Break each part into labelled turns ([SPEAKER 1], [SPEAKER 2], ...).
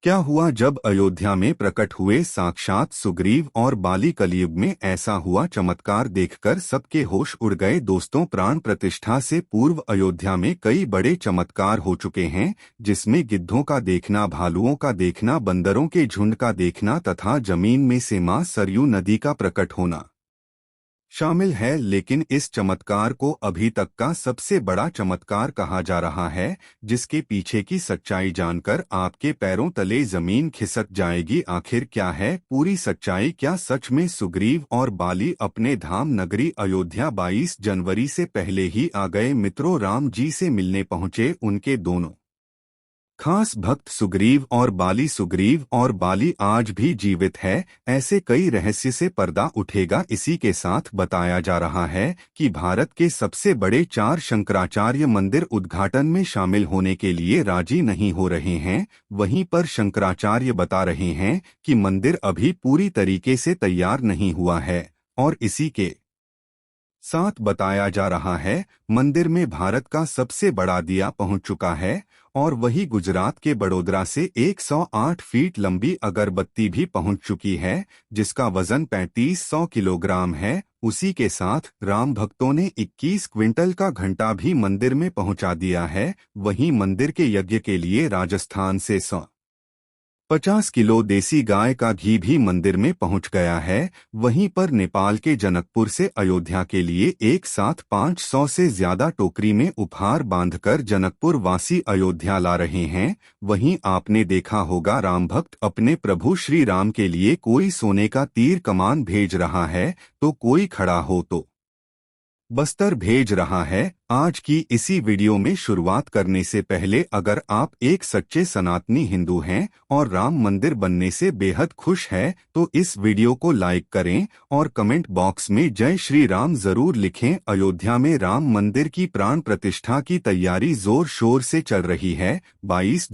[SPEAKER 1] क्या हुआ जब अयोध्या में प्रकट हुए साक्षात सुग्रीव और बाली? कलयुग में ऐसा हुआ चमत्कार देखकर सबके होश उड़ गए। दोस्तों, प्राण प्रतिष्ठा से पूर्व अयोध्या में कई बड़े चमत्कार हो चुके हैं, जिसमें गिद्धों का देखना, भालुओं का देखना, बंदरों के झुंड का देखना तथा जमीन में से मां सरयू नदी का प्रकट होना शामिल है। लेकिन इस चमत्कार को अभी तक का सबसे बड़ा चमत्कार कहा जा रहा है, जिसके पीछे की सच्चाई जानकर आपके पैरों तले जमीन खिसक जाएगी। आखिर क्या है पूरी सच्चाई? क्या सच में सुग्रीव और बाली अपने धाम नगरी अयोध्या 22 जनवरी से पहले ही आ गए? मित्रों, राम जी से मिलने पहुंचे उनके दोनों खास भक्त सुग्रीव और बाली आज भी जीवित है। ऐसे कई रहस्य से पर्दा उठेगा। इसी के साथ बताया जा रहा है कि भारत के सबसे बड़े 4 शंकराचार्य मंदिर उद्घाटन में शामिल होने के लिए राजी नहीं हो रहे हैं। वहीं पर शंकराचार्य बता रहे हैं कि मंदिर अभी पूरी तरीके से तैयार नहीं हुआ है, और इसी के साथ बताया जा रहा है मंदिर में भारत का सबसे बड़ा दिया पहुंच चुका है, और वही गुजरात के बड़ोदरा से 108 फीट लंबी अगरबत्ती भी पहुंच चुकी है, जिसका वजन 3500 किलोग्राम है। उसी के साथ राम भक्तों ने 21 क्विंटल का घंटा भी मंदिर में पहुंचा दिया है। वहीं मंदिर के यज्ञ के लिए राजस्थान से 50 किलो देसी गाय का घी भी मंदिर में पहुंच गया है। वहीं पर नेपाल के जनकपुर से अयोध्या के लिए एक साथ 500 से ज्यादा टोकरी में उपहार बांधकर जनकपुर वासी अयोध्या ला रहे हैं। वहीं आपने देखा होगा राम भक्त अपने प्रभु श्री राम के लिए कोई सोने का तीर कमान भेज रहा है, तो कोई खड़ा हो तो बस्तर भेज रहा है। आज की इसी वीडियो में शुरुआत करने से पहले अगर आप एक सच्चे सनातनी हिंदू हैं और राम मंदिर बनने से बेहद खुश है, तो इस वीडियो को लाइक करें और कमेंट बॉक्स में जय श्री राम जरूर लिखें। अयोध्या में राम मंदिर की प्राण प्रतिष्ठा की तैयारी जोर शोर से चल रही है। 22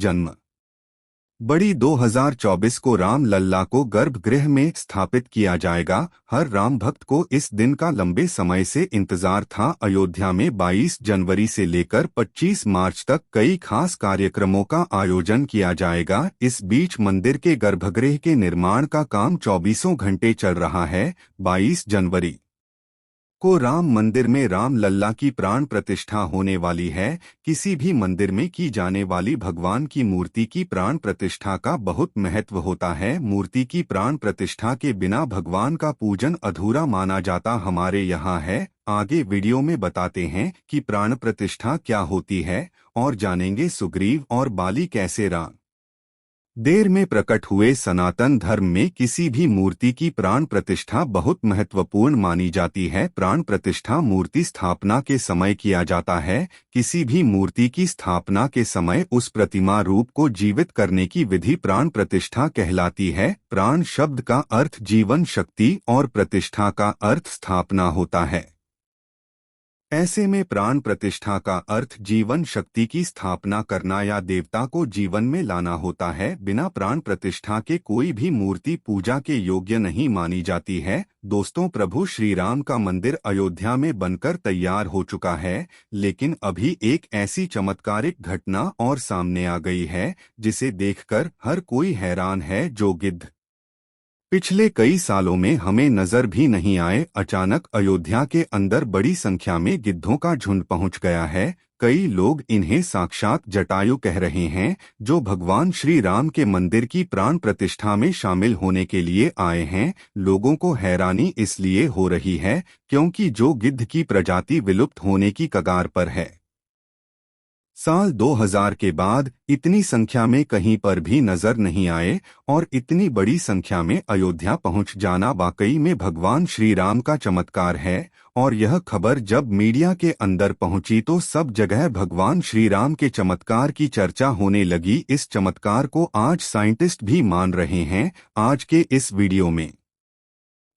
[SPEAKER 1] बड़ी 2024 को राम लल्ला को गर्भगृह में स्थापित किया जाएगा। हर राम भक्त को इस दिन का लंबे समय से इंतजार था। अयोध्या में 22 जनवरी से लेकर 25 मार्च तक कई खास कार्यक्रमों का आयोजन किया जाएगा। इस बीच मंदिर के गर्भगृह के निर्माण का काम 24 घंटे चल रहा है। 22 जनवरी को राम मंदिर में राम लल्ला की प्राण प्रतिष्ठा होने वाली है। किसी भी मंदिर में की जाने वाली भगवान की मूर्ति की प्राण प्रतिष्ठा का बहुत महत्व होता है। मूर्ति की प्राण प्रतिष्ठा के बिना भगवान का पूजन अधूरा माना जाता हमारे यहाँ है। आगे वीडियो में बताते हैं कि प्राण प्रतिष्ठा क्या होती है, और जानेंगे सुग्रीव और बाली कैसे राम देर में प्रकट हुए। सनातन धर्म में किसी भी मूर्ति की प्राण प्रतिष्ठा बहुत महत्वपूर्ण मानी जाती है। प्राण प्रतिष्ठा मूर्ति स्थापना के समय किया जाता है। किसी भी मूर्ति की स्थापना के समय उस प्रतिमा रूप को जीवित करने की विधि प्राण प्रतिष्ठा कहलाती है। प्राण शब्द का अर्थ जीवन शक्ति और प्रतिष्ठा का अर्थ स्थापना होता है। ऐसे में प्राण प्रतिष्ठा का अर्थ जीवन शक्ति की स्थापना करना या देवता को जीवन में लाना होता है। बिना प्राण प्रतिष्ठा के कोई भी मूर्ति पूजा के योग्य नहीं मानी जाती है। दोस्तों, प्रभु श्री राम का मंदिर अयोध्या में बनकर तैयार हो चुका है, लेकिन अभी एक ऐसी चमत्कारिक घटना और सामने आ गई है जिसे देखकर हर कोई हैरान है, जो गिद्ध पिछले कई सालों में हमें नजर भी नहीं आए। अचानक अयोध्या के अंदर बड़ी संख्या में गिद्धों का झुंड पहुंच गया है। कई लोग इन्हें साक्षात जटायु कह रहे हैं, जो भगवान श्री राम के मंदिर की प्राण प्रतिष्ठा में शामिल होने के लिए आए हैं। लोगों को हैरानी इसलिए हो रही है क्योंकि जो गिद्ध की प्रजाति विलुप्त होने की कगार पर है। साल 2000 के बाद इतनी संख्या में कहीं पर भी नजर नहीं आए, और इतनी बड़ी संख्या में अयोध्या पहुंच जाना वाकई में भगवान श्री राम का चमत्कार है। और यह खबर जब मीडिया के अंदर पहुंची तो सब जगह भगवान श्री राम के चमत्कार की चर्चा होने लगी। इस चमत्कार को आज साइंटिस्ट भी मान रहे हैं। आज के इस वीडियो में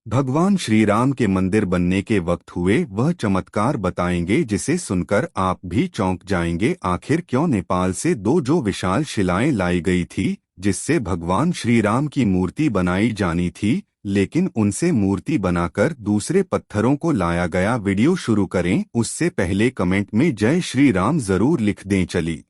[SPEAKER 1] भगवान श्री राम के मंदिर बनने के वक्त हुए वह चमत्कार बताएंगे, जिसे सुनकर आप भी चौंक जाएंगे। आखिर क्यों नेपाल से जो विशाल शिलाएं लाई गई थी, जिससे भगवान श्री राम की मूर्ति बनाई जानी थी, लेकिन उनसे मूर्ति बनाकर दूसरे पत्थरों को लाया गया। वीडियो शुरू करें उससे पहले कमेंट में जय श्री राम जरूर लिख दें। चली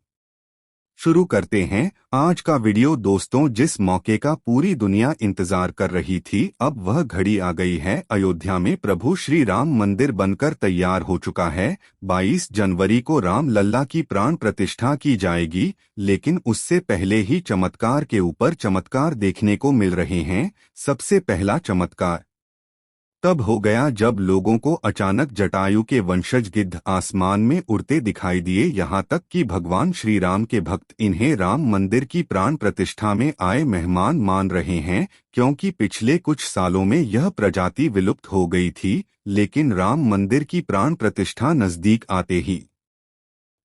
[SPEAKER 1] शुरू करते हैं आज का वीडियो दोस्तों। जिस मौके का पूरी दुनिया इंतजार कर रही थी, अब वह घड़ी आ गई है। अयोध्या में प्रभु श्री राम मंदिर बनकर तैयार हो चुका है। 22 जनवरी को राम लल्ला की प्राण प्रतिष्ठा की जाएगी, लेकिन उससे पहले ही चमत्कार के ऊपर चमत्कार देखने को मिल रहे हैं। सबसे पहला चमत्कार तब हो गया जब लोगों को अचानक जटायु के वंशज गिद्ध आसमान में उड़ते दिखाई दिए। यहाँ तक कि भगवान श्री राम के भक्त इन्हें राम मंदिर की प्राण प्रतिष्ठा में आए मेहमान मान रहे हैं, क्योंकि पिछले कुछ सालों में यह प्रजाति विलुप्त हो गई थी। लेकिन राम मंदिर की प्राण प्रतिष्ठा नजदीक आते ही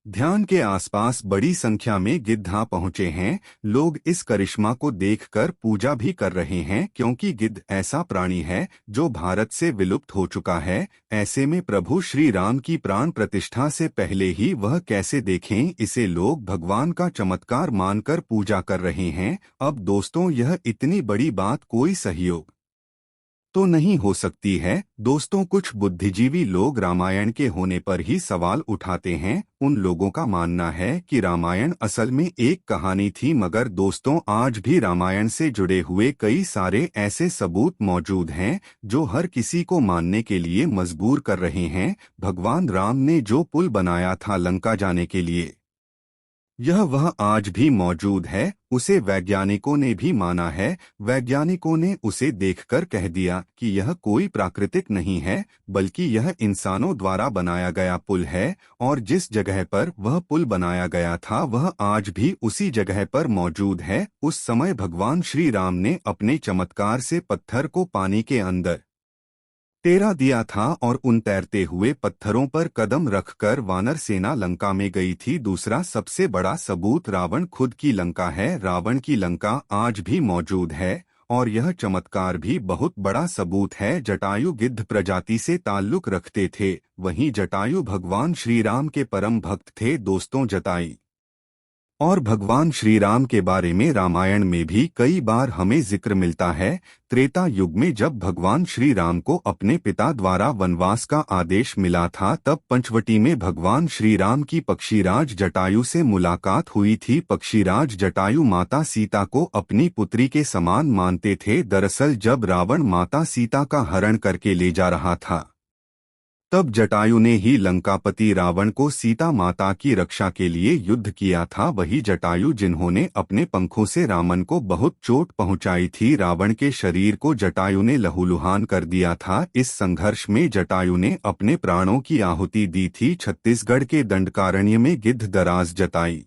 [SPEAKER 1] ध्यान के आसपास बड़ी संख्या में गिद्ध आ पहुंचे हैं। लोग इस करिश्मा को देखकर पूजा भी कर रहे हैं, क्योंकि गिद्ध ऐसा प्राणी है जो भारत से विलुप्त हो चुका है। ऐसे में प्रभु श्री राम की प्राण प्रतिष्ठा से पहले ही वह कैसे देखें, इसे लोग भगवान का चमत्कार मानकर पूजा कर रहे हैं। अब दोस्तों, यह इतनी बड़ी बात कोई सहयोग तो नहीं हो सकती है। दोस्तों, कुछ बुद्धिजीवी लोग रामायण के होने पर ही सवाल उठाते हैं। उन लोगों का मानना है कि रामायण असल में एक कहानी थी, मगर दोस्तों आज भी रामायण से जुड़े हुए कई सारे ऐसे सबूत मौजूद हैं जो हर किसी को मानने के लिए मजबूर कर रहे हैं। भगवान राम ने जो पुल बनाया था लंका जाने के लिए, वह आज भी मौजूद है। उसे वैज्ञानिकों ने भी माना है। वैज्ञानिकों ने उसे देखकर कह दिया कि यह कोई प्राकृतिक नहीं है, बल्कि यह इंसानों द्वारा बनाया गया पुल है। और जिस जगह पर वह पुल बनाया गया था वह आज भी उसी जगह पर मौजूद है। उस समय भगवान श्री राम ने अपने चमत्कार से पत्थर को पानी के अंदर तेरा दिया था और उन तैरते हुए पत्थरों पर कदम रखकर वानर सेना लंका में गई थी। दूसरा सबसे बड़ा सबूत रावण खुद की लंका है। रावण की लंका आज भी मौजूद है, और यह चमत्कार भी बहुत बड़ा सबूत है। जटायु गिद्ध प्रजाति से ताल्लुक रखते थे, वहीं जटायु भगवान श्री राम के परम भक्त थे। दोस्तों, जटाई और भगवान श्री राम के बारे में रामायण में भी कई बार हमें जिक्र मिलता है। त्रेता युग में जब भगवान श्री राम को अपने पिता द्वारा वनवास का आदेश मिला था, तब पंचवटी में भगवान श्री राम की पक्षीराज जटायु से मुलाकात हुई थी। पक्षीराज जटायु माता सीता को अपनी पुत्री के समान मानते थे। दरअसल जब रावण माता सीता का हरण करके ले जा रहा था, तब जटायु ने ही लंकापति रावण को सीता माता की रक्षा के लिए युद्ध किया था। वही जटायु जिन्होंने अपने पंखों से रावण को बहुत चोट पहुंचाई थी। रावण के शरीर को जटायु ने लहूलुहान कर दिया था। इस संघर्ष में जटायु ने अपने प्राणों की आहुति दी थी। छत्तीसगढ़ के दंडकारण्य में गिद्धदराज जटाई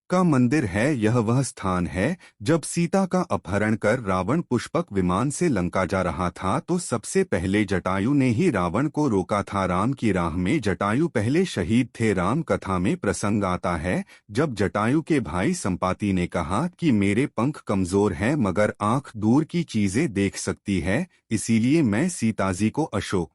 [SPEAKER 1] का मंदिर है। यह वह स्थान है जब सीता का अपहरण कर रावण पुष्पक विमान से लंका जा रहा था, तो सबसे पहले जटायु ने ही रावण को रोका था। राम की राह में जटायु पहले शहीद थे। राम कथा में प्रसंग आता है जब जटायु के भाई संपाति ने कहा कि मेरे पंख कमजोर हैं, मगर आंख दूर की चीजें देख सकती है, इसीलिए मैं सीताजी को अशोक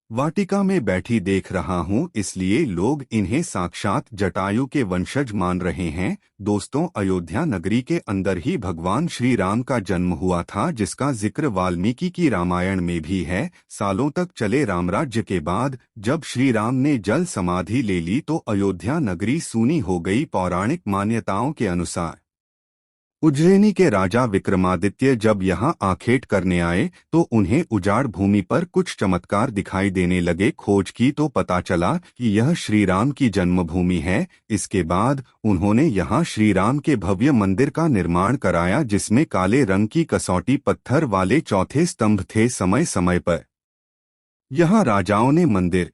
[SPEAKER 1] वाटिका में बैठी देख रहा हूँ। इसलिए लोग इन्हें साक्षात जटायु के वंशज मान रहे हैं। दोस्तों, अयोध्या नगरी के अंदर ही भगवान श्री राम का जन्म हुआ था, जिसका जिक्र वाल्मीकि की रामायण में भी है। सालों तक चले रामराज्य के बाद जब श्री राम ने जल समाधि ले ली, तो अयोध्या नगरी सूनी हो गई। पौराणिक मान्यताओं के अनुसार उज्जैनी के राजा विक्रमादित्य जब यहाँ आखेट करने आए, तो उन्हें उजाड़ भूमि पर कुछ चमत्कार दिखाई देने लगे। खोज की तो पता चला कि यह श्री राम की जन्मभूमि है। इसके बाद उन्होंने यहाँ श्री राम के भव्य मंदिर का निर्माण कराया, जिसमें काले रंग की कसौटी पत्थर वाले चौथे स्तंभ थे। समय समय पर यहाँ राजाओं ने मंदिर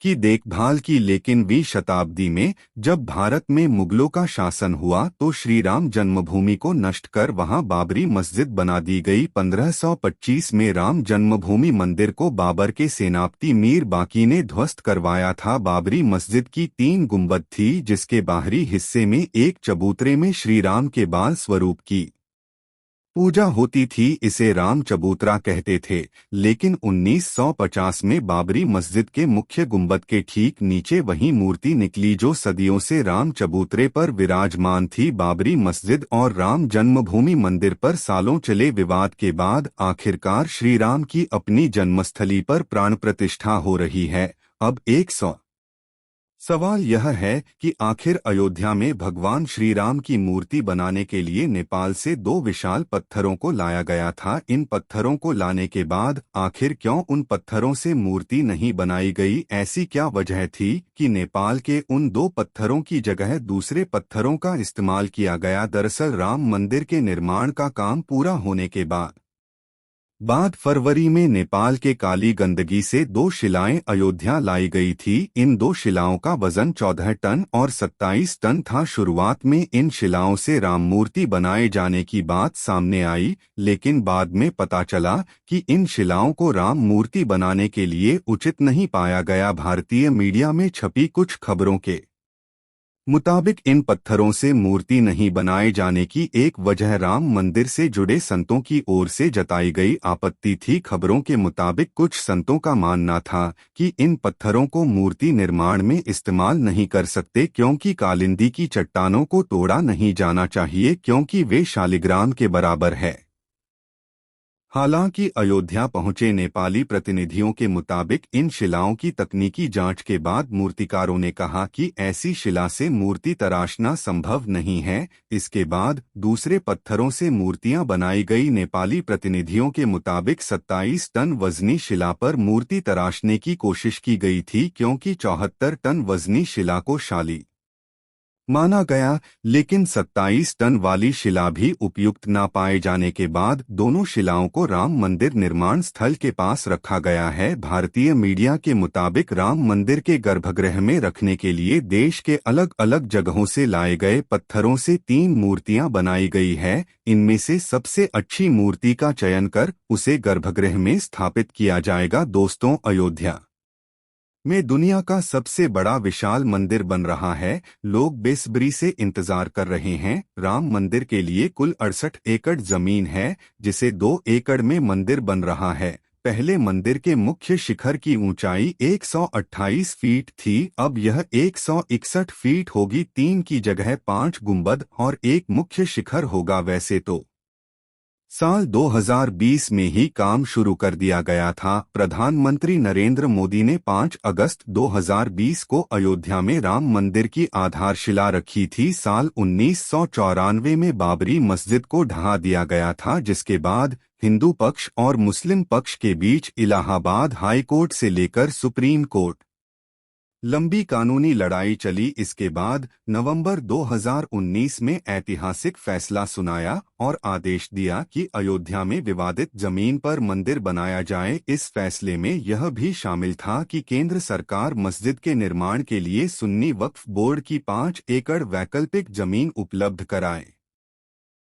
[SPEAKER 1] की देखभाल की, लेकिन 20वीं शताब्दी में जब भारत में मुगलों का शासन हुआ, तो श्री राम जन्मभूमि को नष्ट कर वहां बाबरी मस्जिद बना दी गई। 1525 में राम जन्मभूमि मंदिर को बाबर के सेनापति मीर बाकी ने ध्वस्त करवाया था। बाबरी मस्जिद की 3 गुंबद थी, जिसके बाहरी हिस्से में एक चबूतरे में श्री राम के बाल स्वरूप की पूजा होती थी। इसे राम चबूतरा कहते थे। लेकिन 1950 में बाबरी मस्जिद के मुख्य गुंबद के ठीक नीचे वही मूर्ति निकली जो सदियों से राम चबूतरे पर विराजमान थी। बाबरी मस्जिद और राम जन्मभूमि मंदिर पर सालों चले विवाद के बाद आखिरकार श्री राम की अपनी जन्मस्थली पर प्राण प्रतिष्ठा हो रही है। अब 100 सवाल यह है कि आखिर अयोध्या में भगवान श्री राम की मूर्ति बनाने के लिए नेपाल से दो विशाल पत्थरों को लाया गया था। इन पत्थरों को लाने के बाद आखिर क्यों उन पत्थरों से मूर्ति नहीं बनाई गई? ऐसी क्या वजह थी कि नेपाल के उन दो पत्थरों की जगह दूसरे पत्थरों का इस्तेमाल किया गया? दरअसल राम मंदिर के निर्माण का काम पूरा होने के बाद फरवरी में नेपाल के काली गंदगी से दो शिलाएं अयोध्या लाई गई थी। इन दो शिलाओं का वजन 14 टन और 27 टन था। शुरुआत में इन शिलाओं से राम मूर्ति बनाए जाने की बात सामने आई, लेकिन बाद में पता चला कि इन शिलाओं को राम मूर्ति बनाने के लिए उचित नहीं पाया गया। भारतीय मीडिया में छपी कुछ खबरों के मुताबिक इन पत्थरों से मूर्ति नहीं बनाए जाने की एक वजह राम मंदिर से जुड़े संतों की ओर से जताई गई आपत्ति थी। खबरों के मुताबिक कुछ संतों का मानना था कि इन पत्थरों को मूर्ति निर्माण में इस्तेमाल नहीं कर सकते, क्योंकि कालिंदी की चट्टानों को तोड़ा नहीं जाना चाहिए, क्योंकि वे शालिग्राम के बराबर है। हालांकि अयोध्या पहुंचे नेपाली प्रतिनिधियों के मुताबिक इन शिलाओं की तकनीकी जांच के बाद मूर्तिकारों ने कहा कि ऐसी शिला से मूर्ति तराशना संभव नहीं है। इसके बाद दूसरे पत्थरों से मूर्तियां बनाई गई। नेपाली प्रतिनिधियों के मुताबिक 27 टन वजनी शिला पर मूर्ति तराशने की कोशिश की गई थी, क्योंकि 74 टन वजनी शिला को शाली माना गया, लेकिन 27 टन वाली शिला भी उपयुक्त न पाए जाने के बाद दोनों शिलाओं को राम मंदिर निर्माण स्थल के पास रखा गया है। भारतीय मीडिया के मुताबिक राम मंदिर के गर्भगृह में रखने के लिए देश के अलग अलग जगहों से लाए गए पत्थरों से 3 मूर्तियां बनाई गई है। इनमें से सबसे अच्छी मूर्ति का चयन कर उसे गर्भगृह में स्थापित किया जाएगा। दोस्तों, अयोध्या में दुनिया का सबसे बड़ा विशाल मंदिर बन रहा है। लोग बेसब्री से इंतजार कर रहे हैं। राम मंदिर के लिए कुल 68 एकड़ जमीन है, जिसे 2 एकड़ में मंदिर बन रहा है। पहले मंदिर के मुख्य शिखर की ऊंचाई 128 फीट थी, अब यह 161 फीट होगी। 3 की जगह 5 गुंबद और एक मुख्य शिखर होगा। वैसे तो साल 2020 में ही काम शुरू कर दिया गया था। प्रधानमंत्री नरेंद्र मोदी ने 5 अगस्त 2020 को अयोध्या में राम मंदिर की आधारशिला रखी थी। साल 1994 में बाबरी मस्जिद को ढहा दिया गया था, जिसके बाद हिंदू पक्ष और मुस्लिम पक्ष के बीच इलाहाबाद हाई कोर्ट से लेकर सुप्रीम कोर्ट लंबी कानूनी लड़ाई चली। इसके बाद नवंबर 2019 में ऐतिहासिक फैसला सुनाया और आदेश दिया कि अयोध्या में विवादित जमीन पर मंदिर बनाया जाए। इस फैसले में यह भी शामिल था कि केंद्र सरकार मस्जिद के निर्माण के लिए सुन्नी वक्फ बोर्ड की 5 एकड़ वैकल्पिक जमीन उपलब्ध कराए।